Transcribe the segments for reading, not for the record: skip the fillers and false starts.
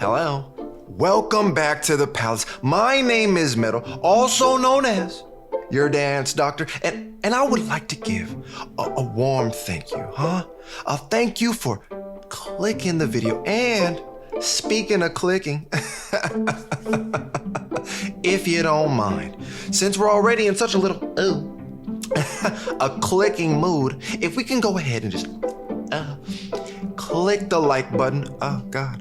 Hello. Welcome back to the palace. My name is Metal, also known as your dance doctor, and I would like to give a warm thank you, a thank you for clicking the video. And speaking of clicking, if you don't mind, since we're already in such a little a clicking mood, if we can go ahead and just click the like button. Oh God.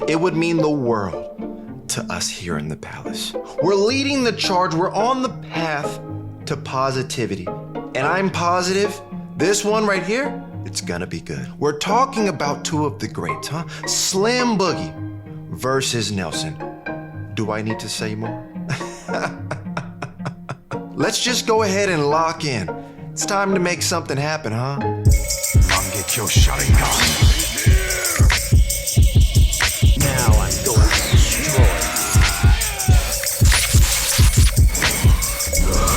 It would mean the world to us here in the palace. We're leading the charge. We're on the path to positivity. And I'm positive this one right here, it's gonna be good. We're talking about two of the greats, Slim Boogie versus Nelson. Do I need to say more? Let's just go ahead and lock in. It's time to make something happen, Mangekyo Sharingan. Now I'm going to destroy.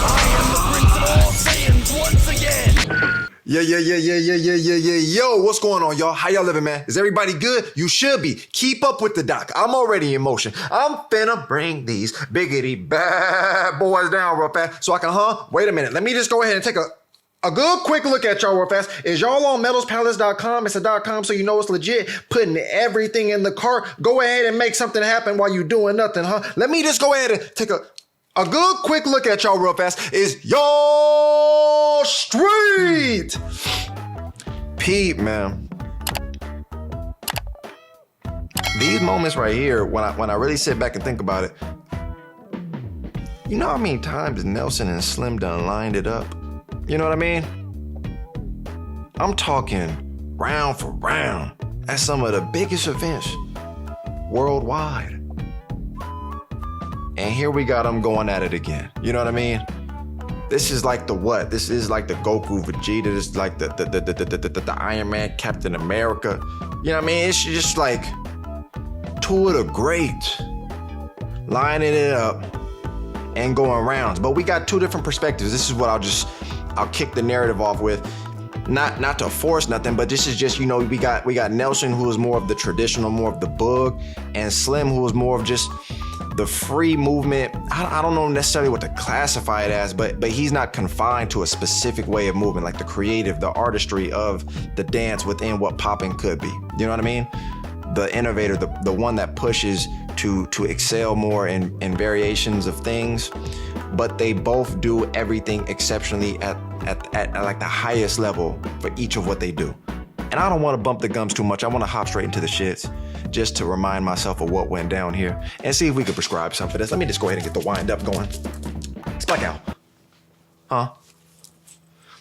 I am the Prince of all Saiyans once again. Yeah. Yo, what's going on, y'all? How y'all living, man? Is everybody good? You should be. Keep up with the doc. I'm already in motion. I'm finna bring these biggity bad boys down real fast so I can, wait a minute. Let me just go ahead and take a good quick look at y'all real fast. Is y'all on metalspalace.com? It's a .com, so you know it's legit. Putting everything in the cart. Go ahead and make something happen while you doing nothing, Let me just go ahead and take a good quick look at y'all real fast. Is y'all street? Pete, man. These moments right here, when I really sit back and think about it, you know how many times Nelson and Slim done lined it up? You know what I mean? I'm talking round for round at some of the biggest events worldwide. And here we got them going at it again. You know what I mean? This is like the what? This is like the Goku, Vegeta. This is like the Iron Man, Captain America. You know what I mean? It's just like two of the greats lining it up and going rounds. But we got two different perspectives. This is what I'll kick the narrative off with. Not to force nothing, but this is just, we got Nelson, who is more of the traditional, more of the boog, and Slim, who is more of just the free movement. I don't know necessarily what to classify it as, but he's not confined to a specific way of moving, like the creative, the artistry of the dance within what popping could be. You know what I mean? The innovator, the one that pushes to excel more in variations of things, but they both do everything exceptionally at like the highest level for each of what they do. And I don't want to bump the gums too much. I want to hop straight into the shits just to remind myself of what went down here and see if we could prescribe some for this. Let me just go ahead and get the wind up going. Spike out.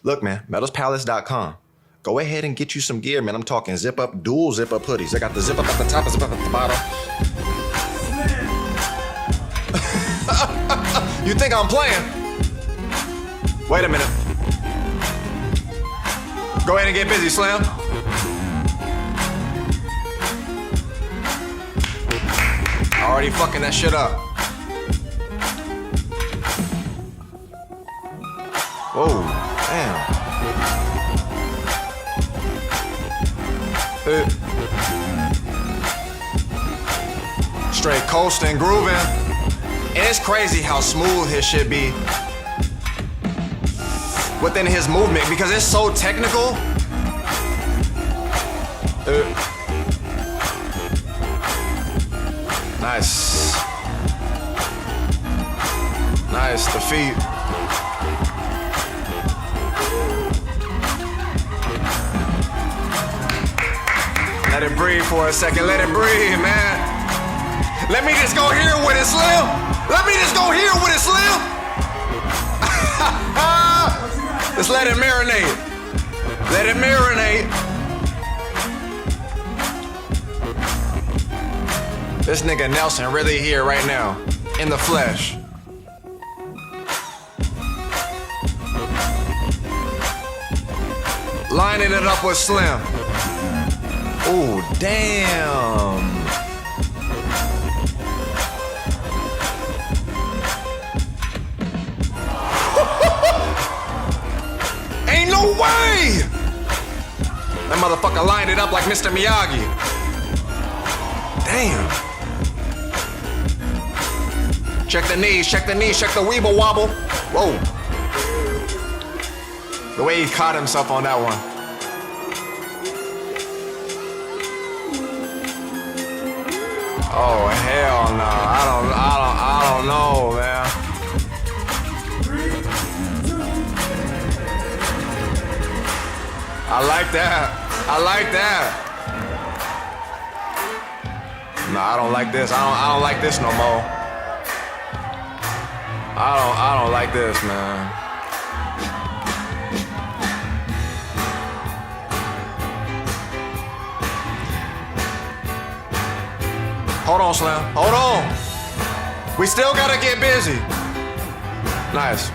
Look, man, metalspalace.com. Go ahead and get you some gear, man. I'm talking zip up, dual zip up hoodies. I got the zip up at the top and zip up at the bottom. You think I'm playing? Wait a minute. Go ahead and get busy, Slim. Already fucking that shit up. Whoa, damn. Straight coasting, grooving. And it's crazy how smooth his shit be within his movement because it's so technical. Nice. Nice, the feet. Let it breathe for a second, let it breathe, man. Let me just go here with it, Slim. Let me just go here with it, Slim. Just let it marinate. Let it marinate. This nigga Nelson really here right now, in the flesh. Lining it up with Slim. Oh, damn. Ain't no way! That motherfucker lined it up like Mr. Miyagi. Damn. Check the knees, check the knees, check the weeble wobble. Whoa. The way he caught himself on that one. Oh hell no. I don't know, man. I like that. I like that. No, I don't like this. I don't like this no more. I don't like this, man. Hold on, Slim. Hold on. We still gotta get busy. Nice.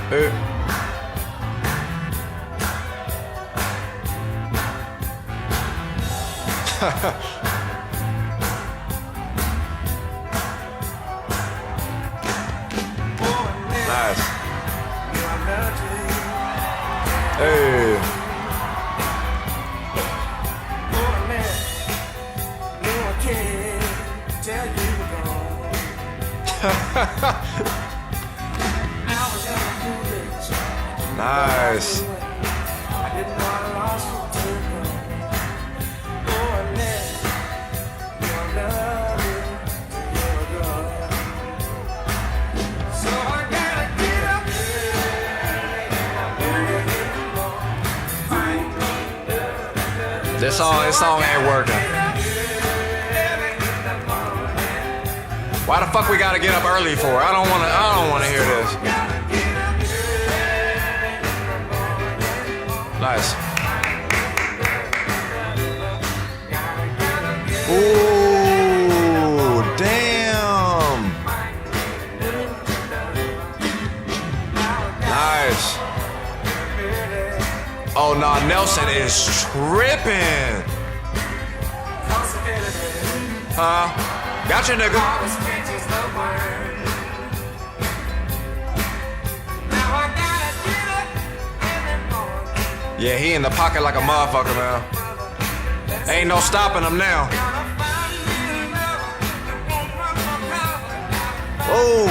Hey. Nice. Hey. Nice. This song ain't working. Why the fuck we gotta get up early for? I don't wanna hear this. Nice. Ooh, damn. Nice. Oh no, Nelson is tripping. Huh? Gotcha, nigga. Yeah, he in the pocket like a motherfucker, man. Ain't no stopping him now. Oh.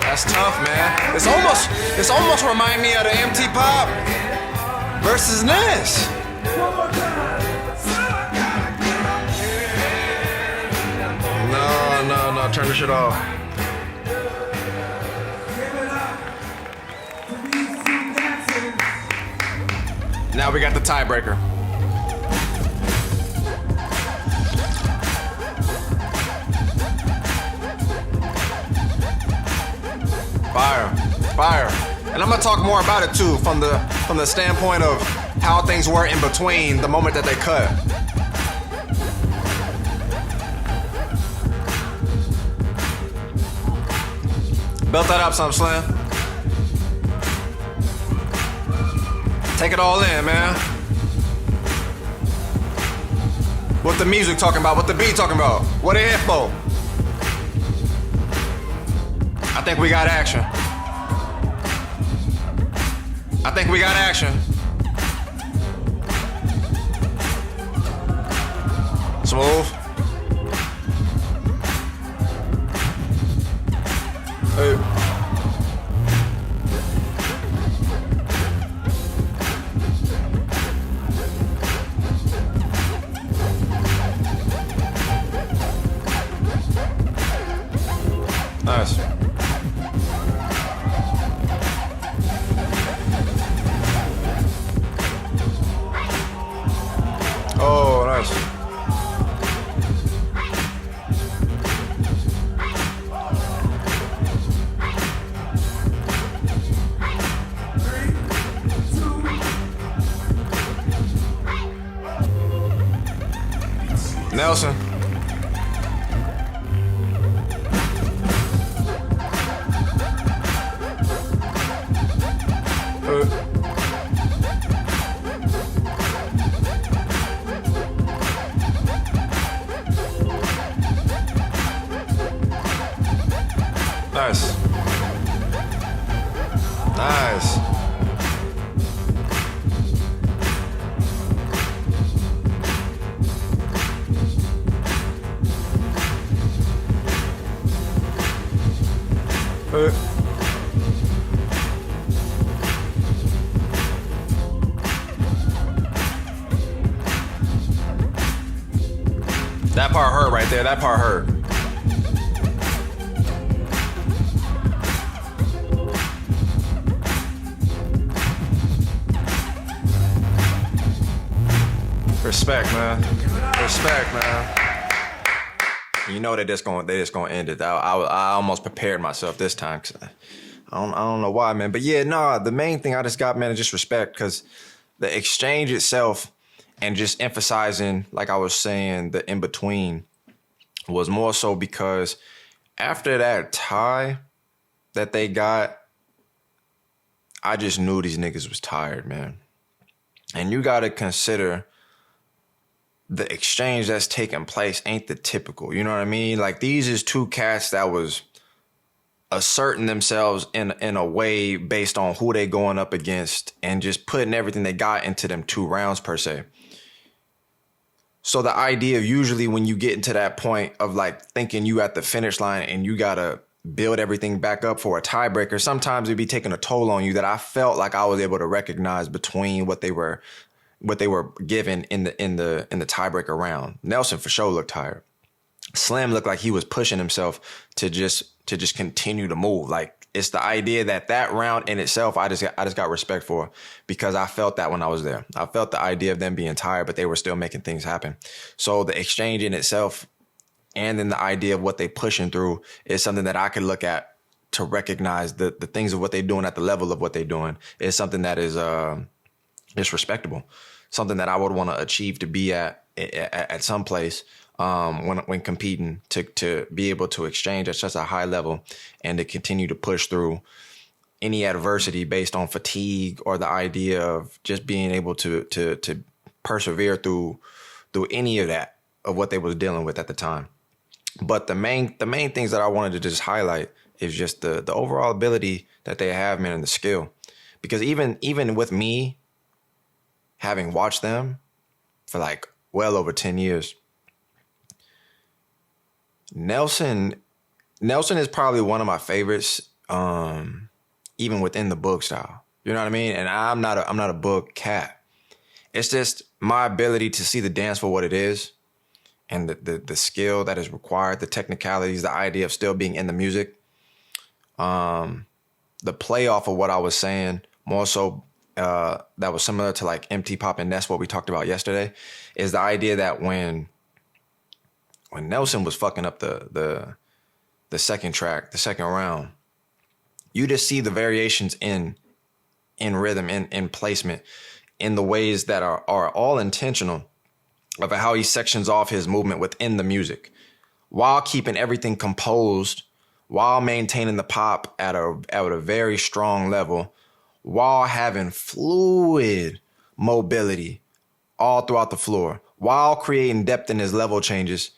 That's tough, man. It's almost remind me of the MT Pop versus Ness. No, turn the shit off. Now we got the tiebreaker. Fire. And I'm gonna talk more about it too, from the standpoint of how things were in between the moment that they cut. Built that up some, Slim. Take it all in, man. What the music talking about? What the beat talking about? What it hit for? I think we got action. Smooth. Hey. Nice. Oh, nice. That part hurt right there. That part hurt. Respect, man. Respect, man. You know they just gonna end it. I almost prepared myself this time. Cause I don't know why, man. But yeah, nah. The main thing I just got, man, is just respect, because the exchange itself and just emphasizing, like I was saying, the in between was more so because after that tie that they got, I just knew these niggas was tired, man. And you got to consider the exchange that's taking place ain't the typical, you know what I mean? Like, these is two cats that was asserting themselves in a way based on who they going up against and just putting everything they got into them 2 rounds per se. So the idea of usually when you get into that point of like thinking you at the finish line and you gotta build everything back up for a tiebreaker, sometimes it'd be taking a toll on you that I felt like I was able to recognize between what they were given in the tiebreaker round. Nelson for sure looked tired. Slim looked like he was pushing himself to just continue to move. Like, it's the idea that round in itself, I just got respect for, because I felt that when I was there. I felt the idea of them being tired, but they were still making things happen. So the exchange in itself, and then the idea of what they pushing through, is something that I could look at to recognize the things of what they're doing at the level of what they're doing is something that is respectable, something that I would want to achieve to be at some place. When competing, to be able to exchange at such a high level and to continue to push through any adversity based on fatigue or the idea of just being able to persevere through any of that, of what they was dealing with at the time. But the main things that I wanted to just highlight is just the overall ability that they have, man, and the skill. Because even with me having watched them for like well over 10 years, Nelson is probably one of my favorites, even within the book style. You know what I mean? And I'm not a book cat. It's just my ability to see the dance for what it is, and the skill that is required, the technicalities, the idea of still being in the music. The play off of what I was saying, more so that was similar to like MT Pop and Ness, what we talked about yesterday, is the idea that when Nelson was fucking up the second track, the second round, you just see the variations in rhythm, in placement, in the ways that are all intentional of how he sections off his movement within the music while keeping everything composed, while maintaining the pop at a very strong level, while having fluid mobility all throughout the floor, while creating depth in his level changes.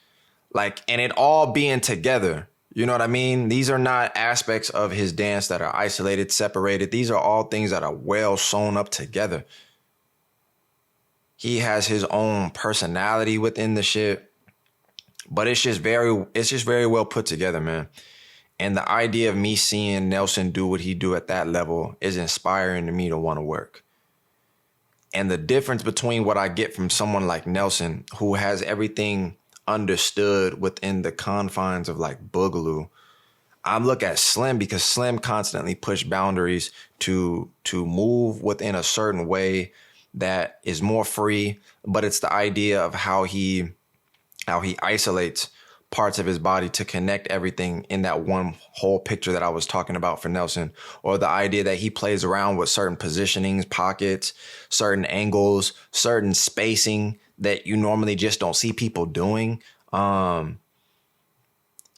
Like, and it all being together. You know what I mean? These are not aspects of his dance that are isolated, separated. These are all things that are well sewn up together. He has his own personality within the shit, but it's just very well put together, man. And the idea of me seeing Nelson do what he do at that level is inspiring to me to want to work. And the difference between what I get from someone like Nelson, who has everything understood within the confines of like Boogaloo, I look at Slim, because Slim constantly pushed boundaries to move within a certain way that is more free, but it's the idea of how he isolates parts of his body to connect everything in that one whole picture that I was talking about for Nelson, or the idea that he plays around with certain positionings, pockets, certain angles, certain spacing that you normally just don't see people doing.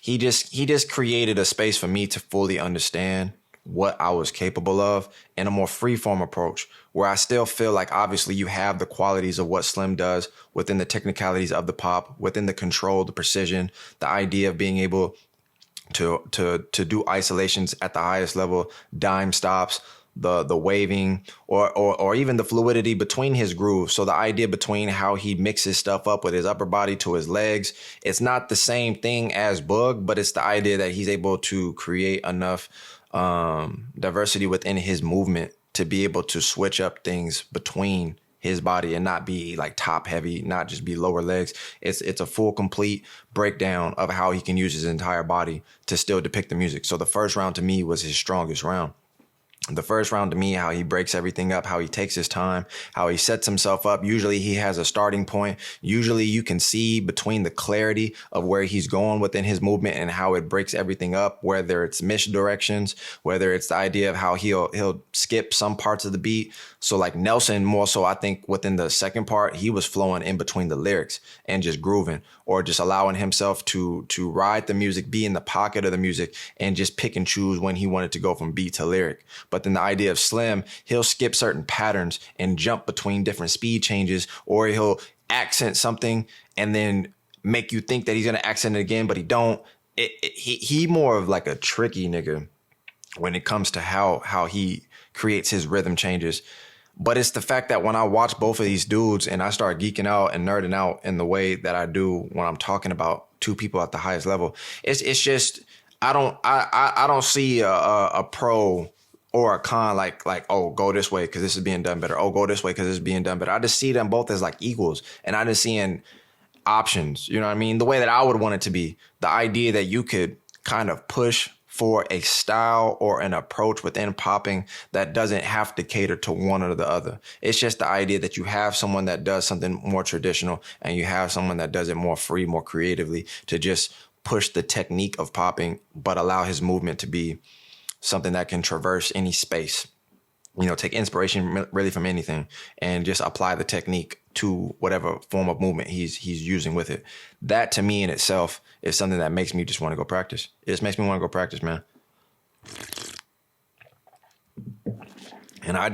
He just created a space for me to fully understand what I was capable of in a more freeform approach, where I still feel like obviously you have the qualities of what Slim does within the technicalities of the pop, within the control, the precision, the idea of being able to do isolations at the highest level, dime stops, the waving or even the fluidity between his grooves. So the idea between how he mixes stuff up with his upper body to his legs, it's not the same thing as Boog, but it's the idea that he's able to create enough diversity within his movement to be able to switch up things between his body and not be like top heavy, not just be lower legs. It's a full, complete breakdown of how he can use his entire body to still depict the music. So the first round to me was his strongest round. The first round to me, how he breaks everything up, how he takes his time, how he sets himself up. Usually he has a starting point. Usually you can see between the clarity of where he's going within his movement and how it breaks everything up, whether it's misdirections, whether it's the idea of how he'll skip some parts of the beat. So like Nelson, more so I think within the second part, he was flowing in between the lyrics and just grooving or just allowing himself to ride the music, be in the pocket of the music and just pick and choose when he wanted to go from beat to lyric. But then the idea of Slim, he'll skip certain patterns and jump between different speed changes, or he'll accent something and then make you think that he's going to accent it again, but he don't. He more of like a tricky nigga when it comes to how he creates his rhythm changes. But it's the fact that when I watch both of these dudes and I start geeking out and nerding out in the way that I do when I'm talking about two people at the highest level, it's just I don't see a pro or a con like, oh, go this way because this is being done better. Oh, go this way because this is being done better. I just see them both as like equals, and I just seeing options. You know what I mean? The way that I would want it to be. The idea that you could kind of push for a style or an approach within popping that doesn't have to cater to one or the other. It's just the idea that you have someone that does something more traditional and you have someone that does it more free, more creatively to just push the technique of popping, but allow his movement to be something that can traverse any space. You know, take inspiration really from anything and just apply the technique to whatever form of movement he's using with it. That to me in itself is something that makes me just want to go practice. It just makes me want to go practice, man. And I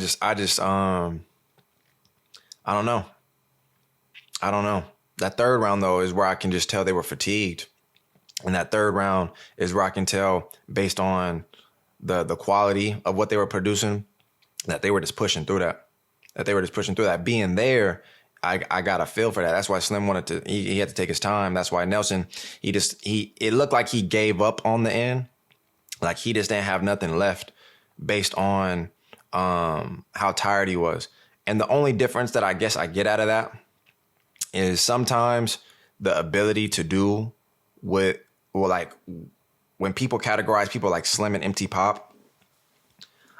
don't know. That third round though is where I can just tell they were fatigued. And that third round is where I can tell based on the quality of what they were producing that they were just pushing through that. Being there, I got a feel for that. That's why Slim wanted to, he had to take his time. That's why Nelson, it looked like he gave up on the end. Like he just didn't have nothing left based on how tired he was. And the only difference that I guess I get out of that is sometimes the ability to do what, well, like when people categorize people like Slim and MT Pop,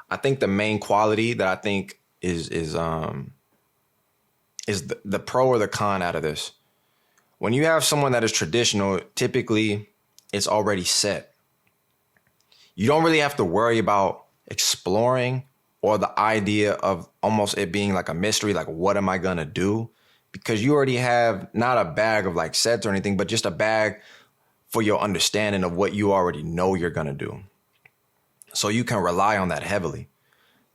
I think the main quality that I think is the pro or the con out of this. When you have someone that is traditional, typically it's already set. You don't really have to worry about exploring or the idea of almost it being like a mystery, like what am I gonna do? Because you already have not a bag of like sets or anything, but just a bag for your understanding of what you already know you're gonna do. So you can rely on that heavily.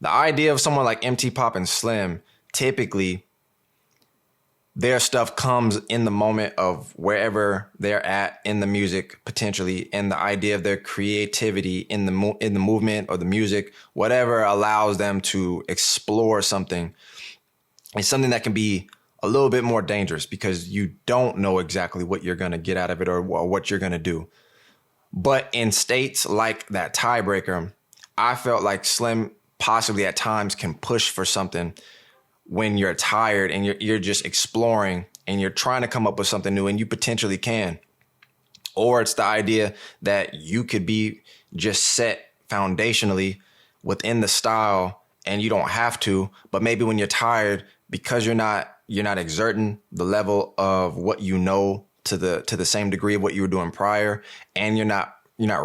The idea of someone like MT Pop and Slim, typically their stuff comes in the moment of wherever they're at in the music, potentially, and the idea of their creativity in the movement or the music, whatever allows them to explore something. It's something that can be a little bit more dangerous because you don't know exactly what you're going to get out of it or what you're going to do. But in states like that tiebreaker, I felt like Slim possibly at times can push for something when you're tired and you're just exploring and you're trying to come up with something new, and you potentially can. Or it's the idea that you could be just set foundationally within the style and you don't have to, but maybe when you're tired, because you're not exerting the level of what you know to the same degree of what you were doing prior, and you're not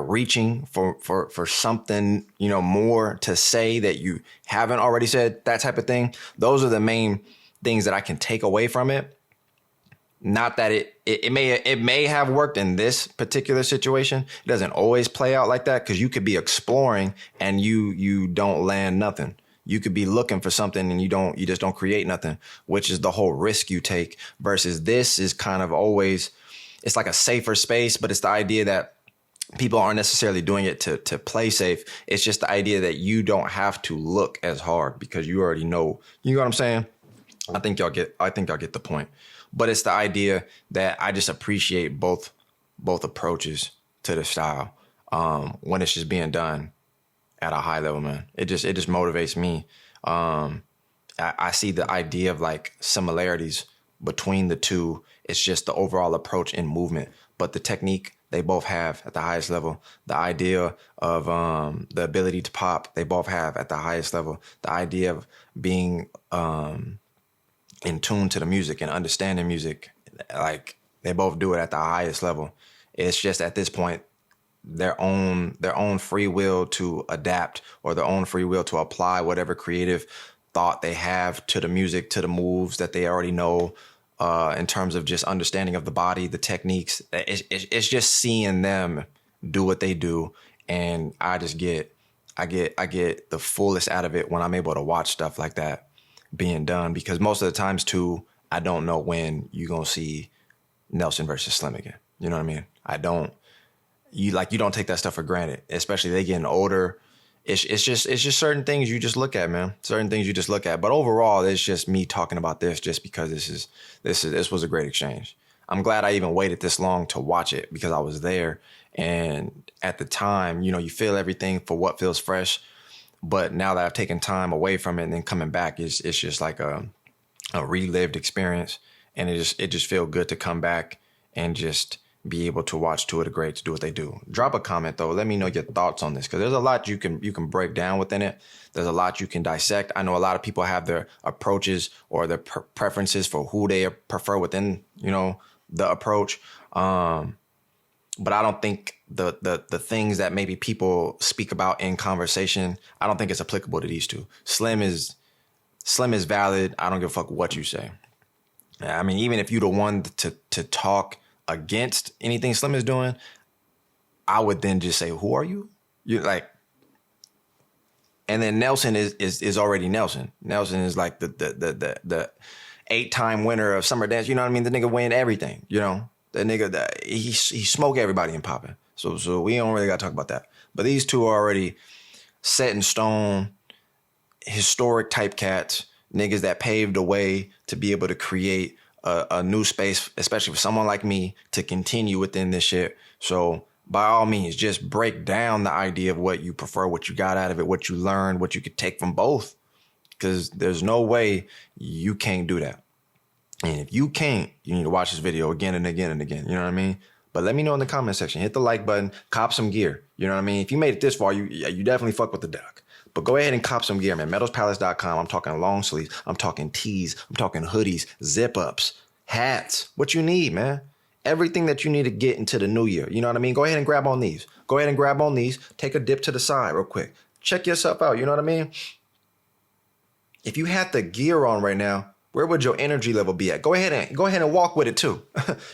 reaching for something, more to say that you haven't already said, that type of thing. Those are the main things that I can take away from it. Not that it may have worked in this particular situation. It doesn't always play out like that because you could be exploring and you don't land nothing. You could be looking for something and you just don't create nothing, which is the whole risk you take. Versus this is kind of always, it's like a safer space, but it's the idea that people aren't necessarily doing it to play safe. It's just the idea that you don't have to look as hard because you already know. You know what I'm saying? I think y'all get the point. But it's the idea that I just appreciate both approaches to the style when it's just being done at a high level, man. It just motivates me. I see the idea of like similarities between the two. It's just the overall approach in movement, but the technique they both have at the highest level. The idea of the ability to pop, they both have at the highest level. The idea of being in tune to the music and understanding music, like they both do it at the highest level. It's just at this point their own free will to adapt or their own free will to apply whatever creative thought they have to the music, to the moves that they already know, in terms of just understanding of the body, the techniques. It's just seeing them do what they do, and I get the fullest out of it when I'm able to watch stuff like that being done, because most of the times too, I don't know when you're gonna see Nelson versus Slim again. You know what I mean? You don't take that stuff for granted, especially they getting older. It's just certain things you just look at, man. Certain things you just look at. But overall, it's just me talking about this just because this was a great exchange. I'm glad I even waited this long to watch it because I was there. And at the time, you feel everything for what feels fresh. But now that I've taken time away from it and then coming back, it's just like a relived experience. And it just feels good to come back and just be able to watch two of the greats do what they do. Drop a comment though. Let me know your thoughts on this, because there's a lot you can break down within it. There's a lot you can dissect. I know a lot of people have their approaches or their preferences for who they prefer within, the approach. But I don't think the things that maybe people speak about in conversation, I don't think it's applicable to these two. Slim is valid. I don't give a fuck what you say. I mean, even if you're the one to talk against anything Slim is doing, I would then just say, who are you? You're like, and then Nelson is already Nelson. Nelson is like the 8-time winner of Summer Dance. You know what I mean? The nigga win everything. The nigga he smoke everybody in popping. So we don't really gotta talk about that. But these two are already set in stone, historic type cats, niggas that paved the way to be able to create a new space, especially for someone like me, to continue within this shit. So by all means, just break down the idea of what you prefer, what you got out of it, what you learned, what you could take from both. Because there's no way you can't do that. And if you can't, you need to watch this video again and again and again. You know what I mean? But let me know in the comment section. Hit the like button. Cop some gear. You know what I mean? If you made it this far, you definitely fuck with the duck. But go ahead and cop some gear, man. MetalsPalace.com. I'm talking long sleeves. I'm talking tees. I'm talking hoodies, zip-ups, hats. What you need, man. Everything that you need to get into the new year. You know what I mean? Go ahead and grab on these. Go ahead and grab on these. Take a dip to the side real quick. Check yourself out. You know what I mean? If you had the gear on right now, where would your energy level be at? Go ahead and walk with it too.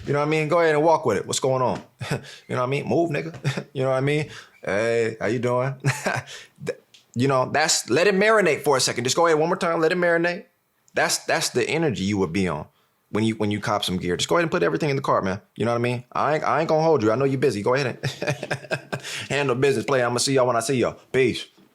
You know what I mean? Go ahead and walk with it. What's going on? You know what I mean? Move, nigga. You know what I mean? Hey, how you doing? Let it marinate for a second. Just go ahead one more time. Let it marinate. That's the energy you would be on when you cop some gear. Just go ahead and put everything in the cart, man. You know what I mean? I ain't gonna hold you. I know you're busy. Go ahead and handle business. Play. I'm gonna see y'all when I see y'all. Peace.